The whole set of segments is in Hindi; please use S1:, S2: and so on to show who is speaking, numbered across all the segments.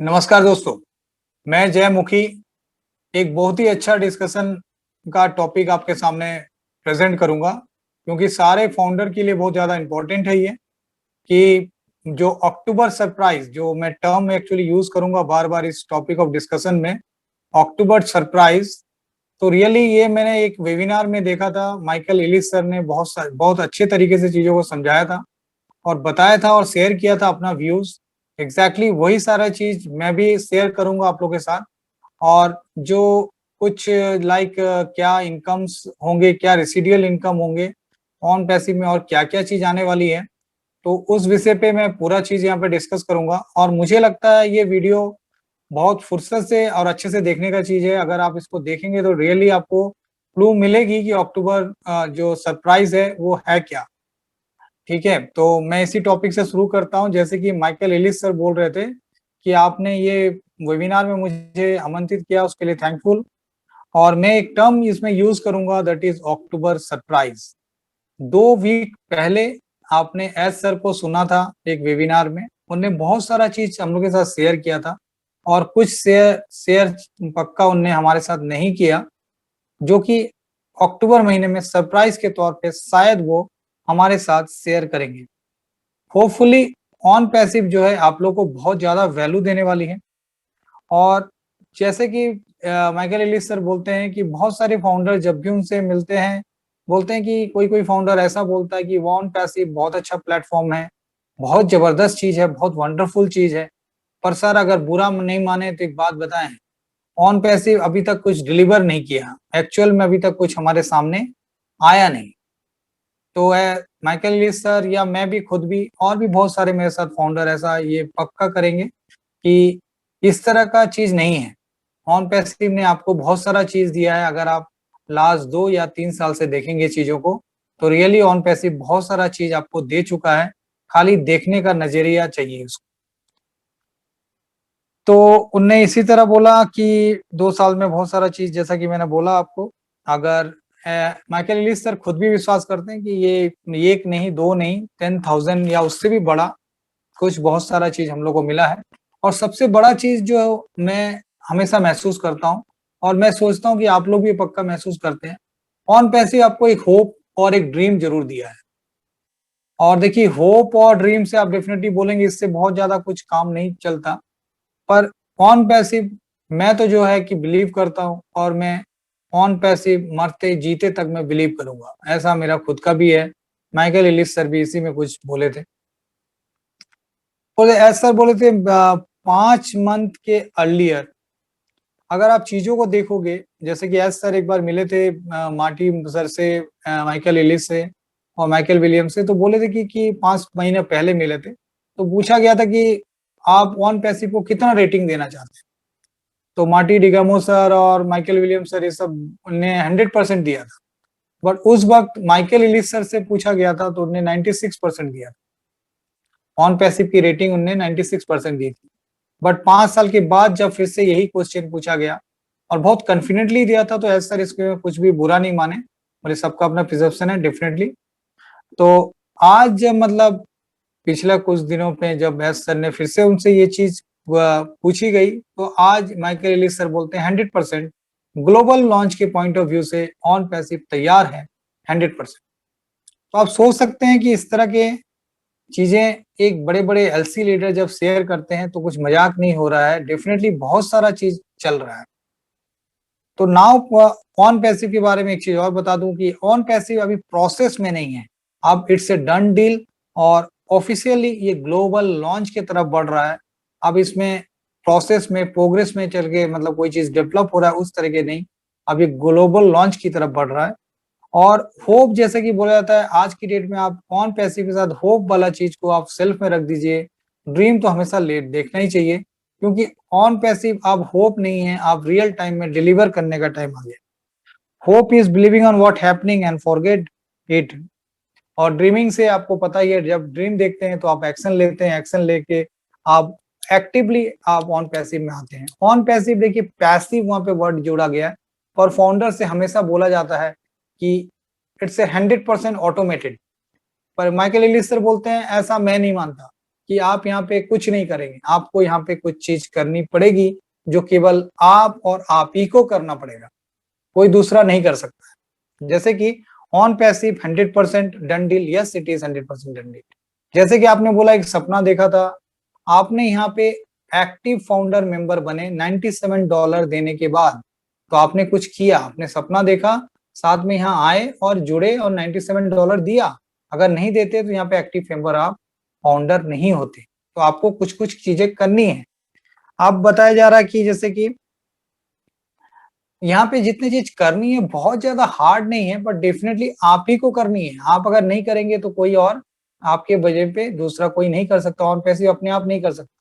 S1: नमस्कार दोस्तों, मैं जय मुखी एक बहुत ही अच्छा डिस्कशन का टॉपिक आपके सामने प्रेजेंट करूंगा, क्योंकि सारे फाउंडर के लिए बहुत ज़्यादा इम्पोर्टेंट है ये कि जो अक्टूबर सरप्राइज जो मैं टर्म एक्चुअली यूज़ करूंगा बार-बार इस टॉपिक ऑफ डिस्कशन में, अक्टूबर सरप्राइज। तो रियली ये मैंने एक वेबिनार में देखा था, माइकल एलिस सर ने बहुत अच्छे तरीके से चीज़ों को समझाया था और बताया था और शेयर किया था अपना व्यूज़। एग्ज़ैक्टली वही सारा चीज़ मैं भी शेयर करूँगा आप लोगों के साथ। और जो कुछ लाइक क्या इनकम्स होंगे, क्या रेसिडुअल इनकम होंगे ऑन पैसिव में और क्या-क्या चीज़ आने वाली है, तो उस विषय पे मैं पूरा चीज़ यहाँ पे डिस्कस करूँगा। और मुझे लगता है ये वीडियो बहुत फुर्सत से और अच्छे से देखने का चीज़ है। अगर आप इसको देखेंगे तो रियली आपको क्लू मिलेगी कि अक्टूबर जो सरप्राइज़ है वो है क्या? ठीक है, तो मैं इसी टॉपिक से शुरू करता हूँ। जैसे कि माइकल एलिस सर बोल रहे थे कि आपने ये वेबिनार में मुझे आमंत्रित किया, उसके लिए थैंकफुल। और मैं एक टर्म इसमें यूज़ करूँगा, that is October surprise. 2 week पहले आपने एस सर को सुना था एक वेबिनार में, उन्होंने बहुत सारा चीज़ हम लोग के साथ शेयर किया था और कुछ शेयर शेयर पक्का उन्होंने हमारे साथ नहीं किया, जो कि अक्टूबर महीने में सरप्राइज़ के तौर पे शायद वो हमारे साथ शेयर करेंगे। होपफुली ऑन पैसिव जो है आप लोग को बहुत ज़्यादा वैल्यू देने वाली है। और जैसे कि माइकल एलिस सर बोलते हैं कि बहुत सारे फाउंडर जब भी उनसे मिलते हैं, बोलते हैं कि कोई-कोई फाउंडर ऐसा बोलता है कि ऑन पैसिव बहुत अच्छा प्लेटफ़ॉर्म है, बहुत ज़बरदस्त चीज़ है, बहुत वंडरफुल चीज़ है। पर सर अगर बुरा नहीं माने तो एक बात बताएँ, ऑन पैसिव अभी तक कुछ डिलीवर नहीं किया। एक्चुअल में अभी तक कुछ हमारे सामने आया नहीं। तो माइकल एलिस सर या मैं भी खुद भी और भी बहुत सारे मेरे साथ फाउंडर ऐसा ये पक्का करेंगे कि इस तरह का चीज़ नहीं है। ऑन पैसिव ने आपको बहुत सारा चीज़ दिया है। अगर आप लास्ट 2 या 3 साल से देखेंगे चीज़ों को, तो रियली ऑन पैसिव बहुत सारा चीज़ आपको दे चुका है, खाली देखने का नज़रिया चाहिए उसको। तो उनने इसी तरह बोला कि 2 साल में बहुत सारा चीज़, जैसा कि मैंने बोला आपको, अगर माइकल एलिस सर खुद भी विश्वास करते हैं कि ये 1 नहीं, 2 नहीं, 10,000 या उससे भी बड़ा कुछ बहुत सारा चीज़ हम लोग को मिला है। और सबसे बड़ा चीज़ जो मैं हमेशा महसूस करता हूँ और मैं सोचता हूँ कि आप लोग भी पक्का महसूस करते हैं, ऑन पैसिव आपको एक होप और एक ड्रीम ज़रूर दिया है। और देखिए होप और ड्रीम से आप डेफ़िनिटली बोलेंगे इससे बहुत ज़्यादा कुछ काम नहीं चलता, पर ऑन पैसिव मैं तो जो है कि बिलीव करता हूँ और मैं ऑन पैसिव मरते-जीते तक मैं बिलीव करूँगा। ऐसा मेरा खुद का भी है। माइकल एलिस सर भी इसी में कुछ बोले थे। बोले सर बोले थे 5 मंथ के अर्लियर अगर आप चीज़ों को देखोगे, जैसे कि एस सर एक बार मिले थे मार्टी सर से, माइकल एलिस से और माइकल विलियम्स से, तो बोले थे कि 5 महीने पहले मिले थे। तो पूछा गया था कि आप ऑन पैसिव को कितना रेटिंग देना चाहते हैं? तो मार्टी डिगामो सर और माइकल विलियम्स सर ये सब ने 100% दिया था। बट उस वक़्त माइकल एलिस सर से पूछा गया था तो उन्होंने 96% दिया। ऑन पैसिव की रेटिंग उन्होंने 96% दी थी। बट 5 साल के बाद जब फिर से यही क्वेश्चन पूछा गया और बहुत कॉन्फिडेंटली दिया था, तो एस सर इसके कुछ भी बुरा नहीं माने, और ये सबका अपना परसेप्शन है डेफिनिटली। तो आज जब मतलब पिछले कुछ दिनों पे जब एस सर ने फिर से उनसे ये चीज़ पूछी गई, तो आज माइकल एलिस सर बोलते हैं 100% ग्लोबल लॉन्च के पॉइंट ऑफ व्यू से ऑन पैसिव तैयार है 100%। तो आप सोच सकते हैं कि इस तरह के चीज़ें एक बड़े-बड़े एलसी लीडर जब शेयर करते हैं तो कुछ मज़ाक नहीं हो रहा है, डेफिनिटली बहुत सारा चीज़ चल रहा है। तो नाउ ऑन पैसिव के बारे में एक चीज़ और बता दूँ कि ऑन पैसिव अभी प्रोसेस में नहीं है। अब इट्स अ डन डील और ऑफिशियली ये ग्लोबल लॉन्च की तरफ बढ़ रहा है। अब इसमें प्रोसेस में, प्रोग्रेस में चल के मतलब कोई चीज़ डेवलप हो रहा है उस तरह के नहीं, अब ये ग्लोबल लॉन्च की तरफ बढ़ रहा है। और होप जैसे कि बोला जाता है आज की डेट में आप ऑन पैसिव के साथ होप वाला चीज़ को आप सेल्फ में रख दीजिए। ड्रीम तो हमेशा ले देखना ही चाहिए, क्योंकि ऑन पैसिव अब होप नहीं है, आप रियल टाइम में डिलीवर करने का टाइम आ गया। Hope is believing on what happening and forget it. और ड्रीमिंग से आपको पता ही है, जब ड्रीम देखते हैं तो आप एक्शन लेते हैं, एक्शन लेके आप एक्टिवली आप ऑन पैसिव में आते हैं। ऑन पैसिव देखिए पैसिव वहाँ पे वर्ड जोड़ा गया है और फाउंडर से हमेशा बोला जाता है कि इट्स ए 100% ऑटोमेटेड। पर माइकल एलिस सर बोलते हैं ऐसा मैं नहीं मानता। कि आप यहाँ पे कुछ नहीं करेंगे, आपको यहाँ पे कुछ चीज करनी पड़ेगी जो केवल आप और आप ही को करना पड़ेगा, कोई दूसरा नहीं कर सकता। जैसे कि on passive 100% done deal, yes it is 100% done deal. जैसे कि आपने बोला एक सपना देखा था, आपने यहाँ पे एक्टिव फाउंडर मेंबर बने $97 देने के बाद, तो आपने कुछ किया, आपने सपना देखा, साथ में यहाँ आए और जुड़े और $97 दिया। अगर नहीं देते तो यहाँ पे एक्टिव मेंबर आप फाउंडर नहीं होते। तो आपको कुछ कुछ चीजें करनी है। अब बताया जा रहा है कि जैसे कि यहाँ पे जितनी चीज करनी है बहुत ज्यादा हार्ड नहीं है, बट डेफिनेटली आप ही को करनी है। आप अगर नहीं करेंगे तो कोई और आपके वजह पे दूसरा कोई नहीं कर सकता, और पैसे अपने आप नहीं कर सकता।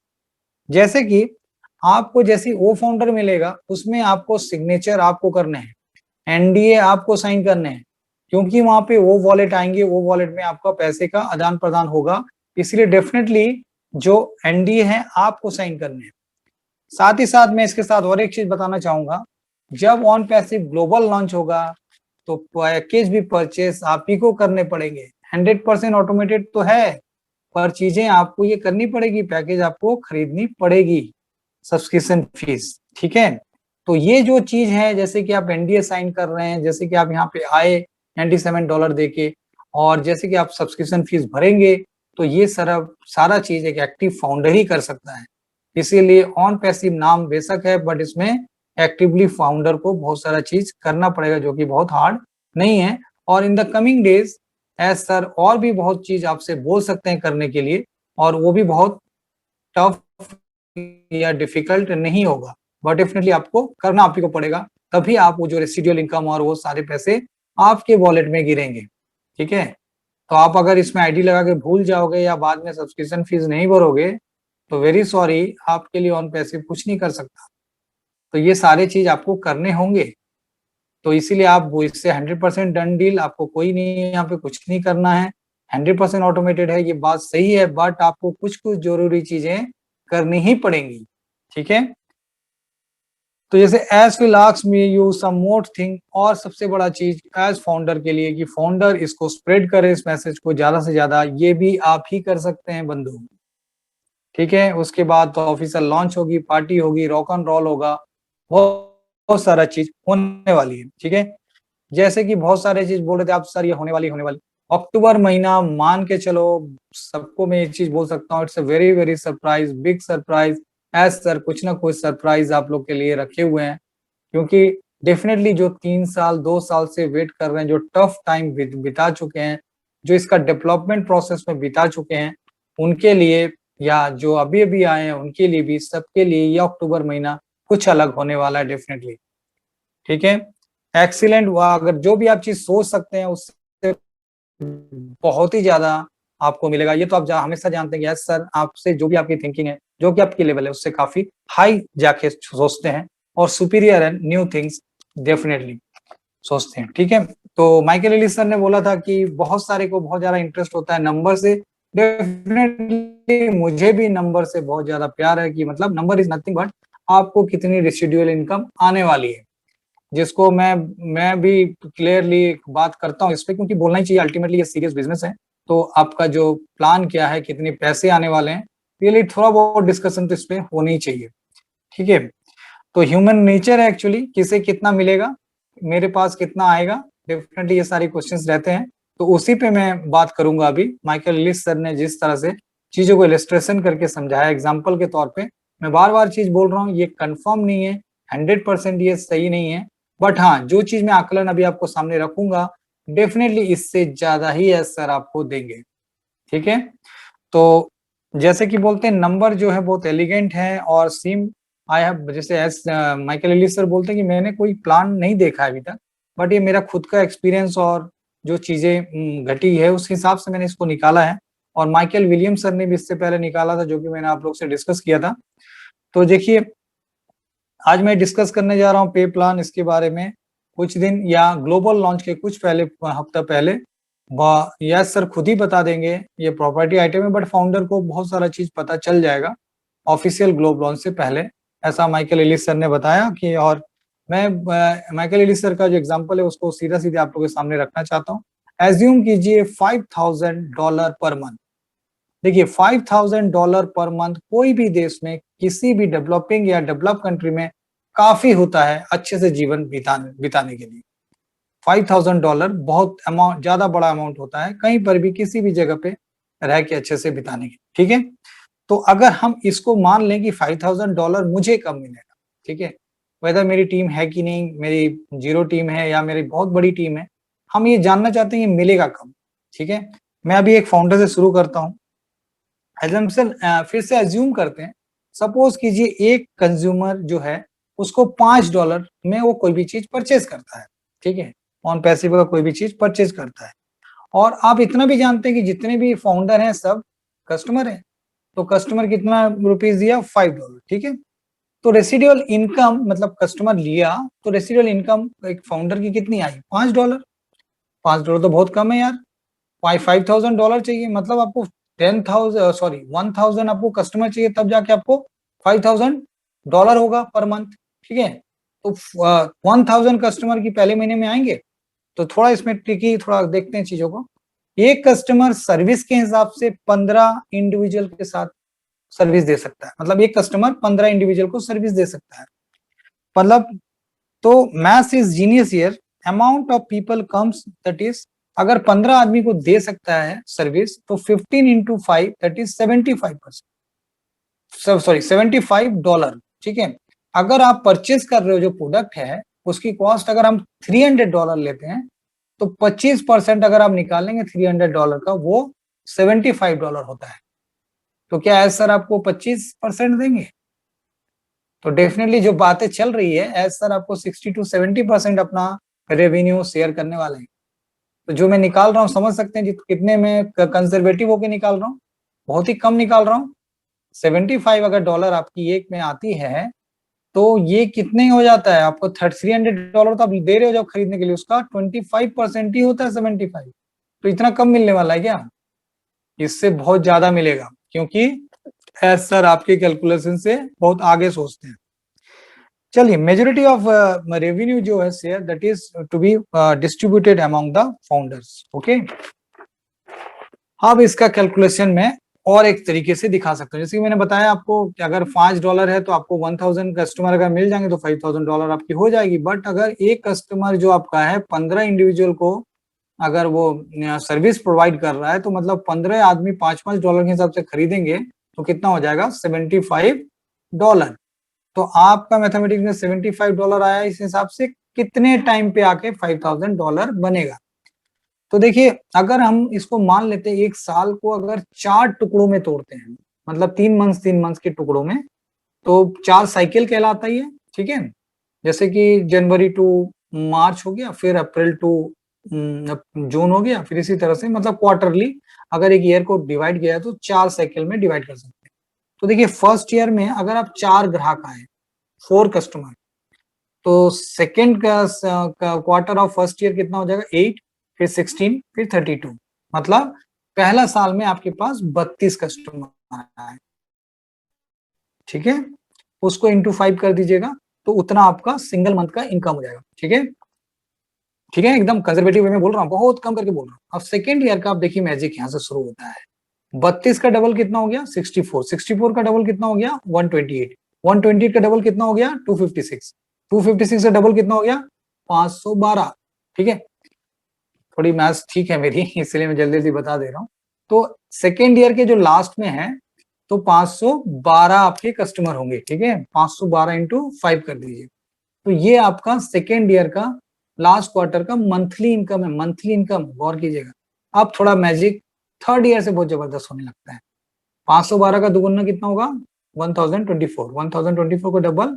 S1: जैसे कि आपको जैसी वो फाउंडर मिलेगा उसमें आपको सिग्नेचर आपको करने हैं, एनडीए आपको साइन करने हैं, क्योंकि वहां पे वो वॉलेट आएंगे, वो वॉलेट में आपका पैसे का आदान प्रदान होगा, इसलिए डेफिनेटली जो एनडीए है आपको साइन करने हैं। साथ ही साथ मैं इसके साथ और एक चीज बताना चाहूंगा, जब ऑन पैसिव ग्लोबल लॉन्च होगा तो पैकेज भी परचेस आप ही को करने पड़ेंगे। 100% ऑटोमेटेड तो है, पर चीजें आपको ये करनी पड़ेगी, पैकेज आपको खरीदनी पड़ेगी, सब्सक्रिप्शन फीस, ठीक है। तो ये जो चीज है, जैसे कि आप एनडीए साइन कर रहे हैं, जैसे कि आप यहाँ पे आए $97 देके, और जैसे कि आप सब्सक्रिप्शन फीस भरेंगे, तो ये सारा चीज एक एक्टिव फाउंडर ही कर सकता है। इसीलिए ऑन पैसिव नाम बेशक है, बट इसमें एक्टिवली फाउंडर को बहुत सारा चीज करना पड़ेगा, जो कि बहुत हार्ड नहीं है। और in the coming days as sir और भी बहुत चीज आपसे बोल सकते हैं करने के लिए, और वो भी बहुत टफ या डिफिकल्ट नहीं होगा, बट डेफिनेटली आपको करना आप ही को पड़ेगा, तभी आप वो जो रेसिडुअल इनकम और वो सारे पैसे आपके वॉलेट में गिरेंगे, ठीक है। तो आप अगर इसमें आईडी लगा के भूल जाओगे या बाद में सब्सक्रिप्शन फीस नहीं भरोगे, तो वेरी सॉरी, आपके लिए ऑन पैसिव कुछ नहीं कर सकता। तो ये सारे चीज आपको करने होंगे, तो इसीलिए आप वो इससे 100% डन डील, आपको कोई नहीं है यहाँ पे, कुछ नहीं करना है, 100% ऑटोमेटेड है, ये बात सही है, बट आपको कुछ कुछ जरूरी चीजें करनी ही पड़ेंगी, ठीक है। तो जैसे as will ask me you some more thing, और सबसे बड़ा चीज एज फाउंडर के लिए कि फाउंडर इसको स्प्रेड करे, इस मैसेज को ज्यादा से ज्यादा, ये भी आप ही कर सकते हैं बंधु, ठीक है। उसके बाद तो ऑफिशियल लॉन्च होगी, पार्टी होगी, रॉक एंड रोल होगा, बहुत सारा चीज होने वाली है, ठीक है। जैसे कि बहुत सारे चीज बोल रहे थे आप सर, ये होने वाली अक्टूबर महीना, मान के चलो सबको मैं एक चीज बोल सकता हूँ, it's a very very surprise, big surprise. As sir कुछ ना कुछ सरप्राइज आप लोग के लिए रखे हुए हैं, क्योंकि डेफिनेटली जो 3 साल 2 साल से वेट कर रहे हैं, जो टफ टाइम बिता चुके हैं, जो इसका डेवलपमेंट प्रोसेस में बिता चुके हैं, उनके लिए या जो अभी अभी आए हैं उनके लिए भी, सबके लिए ये अक्टूबर महीना कुछ अलग होने वाला है डेफिनेटली, ठीक है। एक्सीलेंट, अगर जो भी आप चीज सोच सकते हैं उससे बहुत ही ज्यादा आपको मिलेगा। ये तो आप हमेशा जानते हैं, यस सर, आपसे जो भी आपकी थिंकिंग है, जो कि आपकी लेवल है, उससे काफी हाई जाके सोचते हैं, और superior and new things definitely सोचते हैं, ठीक है। तो माइकल एलिस सर ने बोला था कि बहुत सारे को बहुत ज्यादा इंटरेस्ट होता है नंबर से, डेफिनेटली मुझे भी नंबर से बहुत ज्यादा प्यार है, कि मतलब नंबर इज नथिंग बट आपको कितनी रेसिडुअल इनकम आने वाली है, जिसको मैं भी क्लियरली बात करता हूँ इस पे, क्योंकि बोलना ही चाहिए, अल्टीमेटली ये सीरियस बिजनेस है। तो आपका जो प्लान क्या है, कितने पैसे आने वाले हैं, रियली थोड़ा बहुत डिस्कशन तो इस पे होनी ही चाहिए, ठीक है। तो ह्यूमन नेचर है एक्चुअली, किसे कितना मिलेगा, मेरे पास कितना आएगा, डेफिनेटली ये सारे क्वेश्चंस रहते हैं। तो उसी पे मैं बात करूंगा अभी। माइकल एलिस सर ने जिस तरह से चीजों को इलस्ट्रेशन करके समझाया एग्जाम्पल के तौर पे, मैं बार बार चीज बोल रहा हूँ, ये कंफर्म नहीं है, 100% ये सही नहीं है, बट हाँ, जो चीज मैं आकलन अभी आपको सामने रखूंगा, डेफिनेटली इससे ज्यादा ही असर आपको देंगे, ठीक है। तो जैसे कि बोलते हैं, नंबर जो है बहुत एलिगेंट है, और सीम आई हैव, जैसे एस माइकल एलिस सर बोलते हैं कि मैंने कोई प्लान नहीं देखा अभी तक, बट ये मेरा खुद का एक्सपीरियंस और जो चीजें घटी है उस हिसाब से मैंने इसको निकाला है। और माइकल विलियम सर ने भी इससे पहले निकाला था, जो कि मैंने आप लोग से डिस्कस किया था। तो देखिए, आज मैं डिस्कस करने जा रहा हूँ पे प्लान, इसके बारे में कुछ दिन या ग्लोबल लॉन्च के कुछ पहले, हफ्ता पहले यस सर खुद ही बता देंगे, ये प्रॉपर्टी आइटम है, बट फाउंडर को बहुत सारा चीज पता चल जाएगा ऑफिशियल ग्लोब लॉन्च से पहले, ऐसा माइकल एलिस सर ने बताया कि। और मैं माइकल एलिस सर का जो एग्जांपल है उसको सीधा सीधा आप लोगों के सामने रखना चाहता हूँ। एज्यूम कीजिए $5,000 पर मंथ, देखिए $5,000 पर मंथ कोई भी देश में, किसी भी डेवलपिंग या डेवलप कंट्री में काफी होता है अच्छे से जीवन बिताने के लिए। $5,000 बहुत अमाउंट, ज्यादा बड़ा अमाउंट होता है कहीं पर भी किसी भी जगह पे रह के अच्छे से बिताने के, ठीक है। तो अगर हम इसको मान लें कि $5,000 मुझे कब मिलेगा, ठीक है, वेदर मेरी टीम है कि नहीं, मेरी जीरो टीम है या मेरी बहुत बड़ी टीम है, हम ये जानना चाहते हैं ये मिलेगा कब, ठीक है। मैं अभी एक फाउंडर से शुरू करता हूँ। एजम्पशन फिर से अज्यूम करते हैं, सपोज कीजिए एक कंज्यूमर जो है उसको $5 में वो कोई भी चीज परचेज करता है, ठीक है, ऑन पैसिव का कोई भी चीज परचेज करता है। और आप इतना भी जानते हैं कि जितने भी फाउंडर हैं सब कस्टमर हैं, तो कस्टमर कितना रुपीज दिया, $5, ठीक है। तो रेसिडुअल इनकम मतलब कस्टमर लिया तो रेसिडुअल इनकम एक फाउंडर की कितनी आई, $5। $5 तो बहुत कम है यार, $5,000 चाहिए, मतलब आपको 1,000 आपको कस्टमर चाहिए तब जाके आपको $5,000 होगा पर मंथ, ठीक है। तो 1,000 कस्टमर की पहले महीने में आएंगे, तो थोड़ा इसमें ट्रिकी, थोड़ा देखते हैं चीजों को। एक कस्टमर सर्विस के हिसाब से 15 इंडिविजुअल के साथ सर्विस दे सकता है, मतलब एक कस्टमर 15 इंडिविजुअल को सर्विस दे सकता है, मतलब तो maths is genius here, amount of people comes, that is अगर 15 आदमी को दे सकता है सर्विस तो 15 इंटू 5 दैट इज 75%, सॉरी $75, ठीक है। अगर आप परचेज कर रहे हो जो प्रोडक्ट है उसकी कॉस्ट अगर हम $300 लेते हैं तो 25% अगर आप निकालेंगे $300 का, वो $75 होता है। तो क्या एज सर आपको 25% देंगे? तो डेफिनेटली जो बातें चल रही है एज सर आपको 60 to 70% अपना रेवेन्यू शेयर करने वाले हैं। तो जो मैं निकाल रहा हूँ समझ सकते हैं कितने में कंजर्वेटिव होके निकाल रहा हूँ, बहुत ही कम निकाल रहा हूँ। 75 अगर डॉलर आपकी एक में आती है तो ये कितने हो जाता है आपको, $300 तो आप दे रहे हो जब खरीदने के लिए, उसका 25% ही होता है 75। तो इतना कम मिलने वाला है क्या? इससे बहुत ज्यादा मिलेगा, क्योंकि एज सर आपके कैलकुलेशन से बहुत आगे सोचते हैं। चलिए, मेजोरिटी ऑफ रेवेन्यू जो है share that is to be distributed among the founders, okay. अब इसका कैलकुलेशन में और एक तरीके से दिखा सकते हो, जैसे कि मैंने बताया आपको कि अगर $5 है तो आपको 1,000 कस्टमर अगर मिल जाएंगे तो $5,000 आपकी हो जाएगी। बट अगर एक कस्टमर जो आपका है 15 इंडिविजुअल को अगर वो सर्विस प्रोवाइड कर रहा है तो मतलब 15 आदमी $5-5 के हिसाब से खरीदेंगे तो कितना हो जाएगा, $75। तो आपका मैथमेटिक्स में $75 आया, इस हिसाब से कितने टाइम पे आके $5,000 बनेगा। तो देखिए अगर हम इसको मान लेते हैं एक साल को अगर 4 टुकड़ों में तोड़ते हैं, मतलब 3 मंथ के टुकड़ों में, तो 4 साइकिल कहलाता ही है, ठीक है। जैसे कि जनवरी टू मार्च हो गया, फिर अप्रैल टू जून हो गया, फिर इसी तरह से मतलब क्वार्टरली अगर एक ईयर को डिवाइड किया तो 4 साइकिल में डिवाइड कर सकते हैं। तो देखिए फर्स्ट ईयर में अगर आप 4 ग्राहक आए, 4 कस्टमर, तो सेकेंड का क्वार्टर ऑफ फर्स्ट ईयर कितना हो जाएगा, 8, फिर 16, फिर 32, मतलब पहला साल में आपके पास 32 कस्टमर आए, ठीक है। उसको इंटू 5 कर दीजिएगा तो उतना आपका सिंगल मंथ का इनकम हो जाएगा, ठीक है। ठीक है, एकदम कंजर्वेटिव वे में बोल रहा हूँ, बहुत कम करके बोल रहा हूँ। अब सेकेंड ईयर का आप देखिए मैजिक यहाँ से शुरू होता है। 32 का डबल कितना हो गया, 64, 64 का डबल कितना हो गया, 128, 128 का डबल कितना हो गया, 256, 256 का डबल कितना हो गया, 512, ठीक है। थोड़ी मैथ्स ठीक है मेरी, इसलिए मैं जल्दी जल्दी बता दे रहा हूँ। तो सेकेंड ईयर के जो लास्ट में है तो 512 आपके कस्टमर होंगे, ठीक है। 512 इंटू 5 कर दीजिए, तो ये आपका सेकेंड ईयर का लास्ट क्वार्टर का मंथली इनकम है। मंथली इनकम गौर कीजिएगा। अब थोड़ा मैजिक थर्ड ईयर से बहुत जबरदस्त होने लगता है। 512 का दुगुना कितना होगा, 1024, 1024 का डबल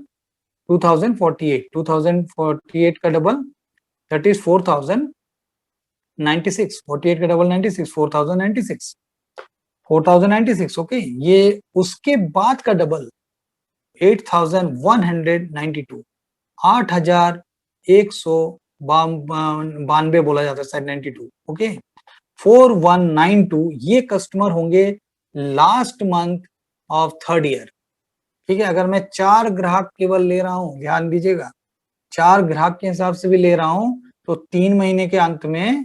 S1: 2048, 2048 का डबल दैट इज 4096, 48 का डबल 96, 4096, 4096, ओके। ये उसके बाद का डबल 8192, 8192 बोला जाता है शायद, 92, ओके। 4192 ये कस्टमर होंगे last month of third year, ठीक है। अगर मैं 4 ग्राहक केवल ले रहा हूं, ध्यान दीजिएगा, 4 ग्राहक के हिसाब से भी ले रहा हूं तो 3 महीने के अंत में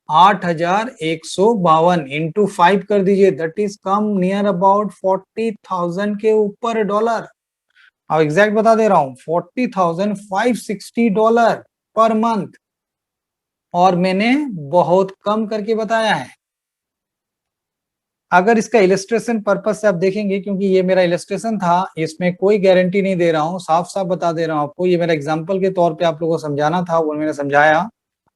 S1: 8,152 इंटू 5 कर दीजिए, that is come near about 40,000 के ऊपर डॉलर। अब एग्जैक्ट बता दे रहा हूं, $40,560 पर मंथ, और मैंने बहुत कम करके बताया है। अगर इसका इलस्ट्रेशन पर्पस से आप देखेंगे, क्योंकि ये मेरा इलस्ट्रेशन था, इसमें कोई गारंटी नहीं दे रहा हूँ, साफ साफ बता दे रहा हूँ आपको, ये मेरा एग्जांपल के तौर पे आप लोगों को समझाना था, वो मैंने समझाया।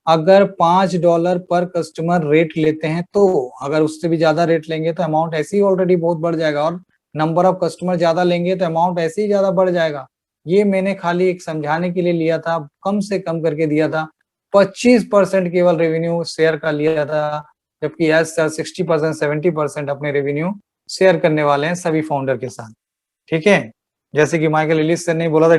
S1: अगर $5 पर कस्टमर रेट लेते हैं, तो अगर उससे भी ज्यादा रेट लेंगे तो अमाउंट ऐसे ही ऑलरेडी बहुत बढ़ जाएगा, और नंबर ऑफ कस्टमर ज्यादा लेंगे तो अमाउंट ऐसे ही ज्यादा बढ़ जाएगा। ये मैंने खाली एक समझाने के लिए लिया था, कम से कम करके दिया था। 25% केवल रेवेन्यू शेयर का लिया था, जबकि एज सर 60% 70% अपने रेवेन्यू शेयर करने वाले हैं सभी फाउंडर के साथ। ठीक है, जैसे कि माइकल एलिस सर ने बोला था,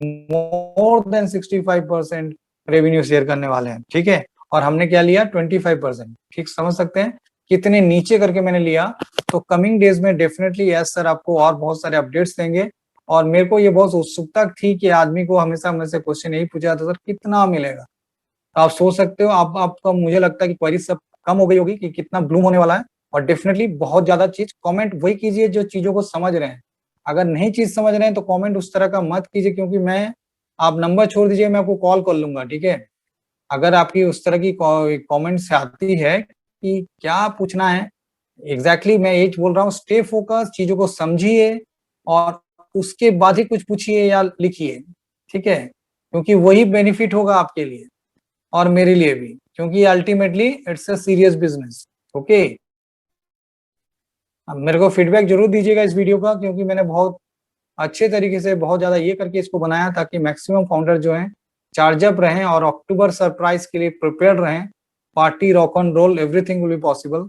S1: मोर देन 65% रेवेन्यू शेयर करने वाले हैं। ठीक है, और हमने क्या लिया, 25%। ठीक, समझ सकते हैं कितने नीचे करके मैंने लिया। तो कमिंग डेज में डेफिनेटली यस सर आपको और बहुत सारे अपडेट्स देंगे। और मेरे को ये बहुत उत्सुकता थी कि आदमी को हमेशा मुझसे क्वेश्चन यही पूछा था, सर कितना मिलेगा। तो आप सोच सकते हो, आपका मुझे लगता है कि क्वेरी सब कम हो गई होगी कि कितना ब्लूम होने वाला है। और डेफिनेटली बहुत ज्यादा चीज कमेंट वही कीजिए जो चीजों को समझ रहे हैं। अगर नहीं चीज समझ रहे हैं तो कमेंट उस तरह का मत कीजिए, क्योंकि मैं, आप नंबर छोड़ दीजिए, मैं आपको कॉल कर लूंगा। ठीक है, अगर आपकी उस तरह की कमेंट से आती है कि क्या पूछना है, एग्जैक्टली मैं यही बोल रहा हूँ, स्टे फोकस, चीजों को समझिए और उसके बाद ही कुछ पूछिए या लिखिए। ठीक है, क्योंकि वही बेनिफिट होगा आपके लिए और मेरे लिए भी, क्योंकि ultimately it's a serious business. Okay, मेरे को फीडबैक जरूर दीजिएगा इस वीडियो का, क्योंकि मैंने बहुत अच्छे तरीके से बहुत ज्यादा ये करके इसको बनाया ताकि मैक्सिमम फाउंडर जो हैं चार्जअप रहें और अक्टूबर सरप्राइज के लिए प्रिपेयर रहें। Party, rock on roll, everything will be possible.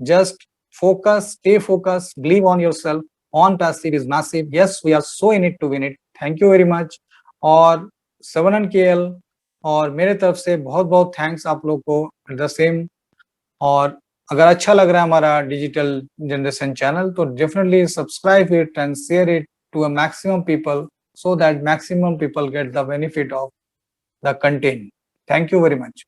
S1: Just focus, stay focused, believe on yourself. On passive is massive. Yes, we are so in it to win it. Thank you very much. और 7KL और मेरे तरफ से बहुत बहुत थैंक्स आप लोग को, द सेम। और अगर अच्छा लग रहा है हमारा डिजिटल जनरेशन चैनल, तो definitely subscribe it and share it to a maximum people, so that maximum people get the benefit of the content. Thank you very much.